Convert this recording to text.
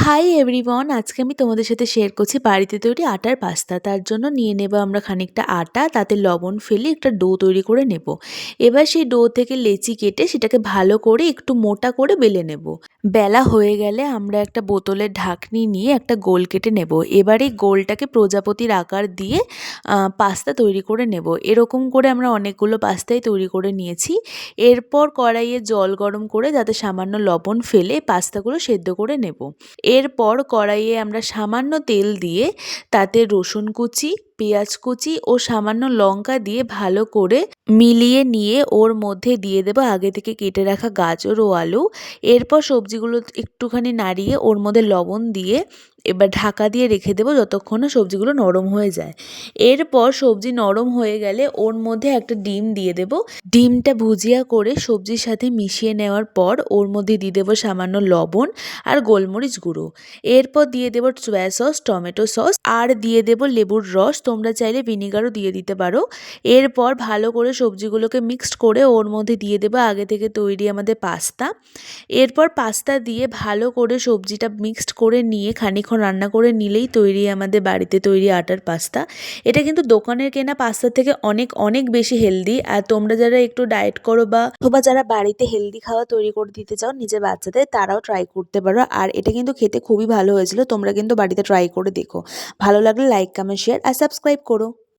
Hi everyone, আজকে আমি তোমাদের সাথে শেয়ার করছি বাড়িতে তৈরি আটার পাস্তা। তার জন্য নিয়ে নেব আমরা খানিকটা আটা, তাতে লবণ ফেলে একটা ডো তৈরি করে নেব। এবার সেই ডো থেকে লেচি কেটে সেটাকে ভালো করে একটু মোটা করে বেলে নেব। বেলা হয়ে গেলে আমরা একটা বোতলের ঢাকনি নিয়ে একটা গোল কেটে নেব। এবার এই গোলটাকে প্রজাপতির আকার দিয়ে পাস্তা তৈরি করে নেব। এরকম করে আমরা অনেকগুলো পাস্তাই তৈরি করে নিয়েছি। এরপর কড়াইয়ে জল গরম করে তাতে সামান্য লবণ ফেলে পাস্তাগুলো সেদ্ধ করে নেব। এরপর কড়াইয়ে আমরা সামান্য তেল দিয়ে তাতে রসুন কুচি, পেঁয়াজ কুচি ও সামান্য লঙ্কা দিয়ে ভালো করে মিলিয়ে নিয়ে ওর মধ্যে দিয়ে দেব আগে থেকে কেটে রাখা গাজর ও আলু। এরপর সবজিগুলো একটুখানি নাড়িয়ে ওর মধ্যে লবণ দিয়ে এবার ঢাকা দিয়ে রেখে দেবো যতক্ষণ না সবজিগুলো নরম হয়ে যায়। এরপর সবজি নরম হয়ে গেলে ওর মধ্যে একটা ডিম দিয়ে দেব। ডিমটা ভুজিয়া করে সবজির সাথে মিশিয়ে নেওয়ার পর ওর মধ্যে দিয়ে দেবো সামান্য লবণ আর গোলমরিচ গুঁড়ো। এরপর দিয়ে দেবো সয়া সস, টমেটো সস আর দিয়ে দেবো লেবুর রস। তোমরা চাইলে ভিনিগারও দিয়ে দিতে পারো। এরপর ভালো করে সবজিগুলোকে মিক্সড করে ওর মধ্যে দিয়ে দেবো আগে থেকে তৈরি আমাদের পাস্তা। এরপর পাস্তা দিয়ে ভালো করে সবজিটা মিক্সড করে নিয়ে খানিকক্ষণ রান্না করে নিলেই তৈরি আমাদের বাড়িতে তৈরি আটার পাস্তা। এটা কিন্তু দোকানের কেনা পাস্তা থেকে অনেক অনেক বেশি হেলদি। আর তোমরা যারা একটু ডায়েট করো বা অথবা যারা বাড়িতে হেলদি খাওয়া তৈরি করে দিতে চাও নিজের বাচ্চাদের, তারাও ট্রাই করতে পারো। আর এটা কিন্তু খেতে খুবই ভালো হয়েছিল। তোমরা কিন্তু বাড়িতে ট্রাই করে দেখো। ভালো লাগলে লাইক, কমেন্ট, শেয়ার আর সাবস্ক্রাইব করো।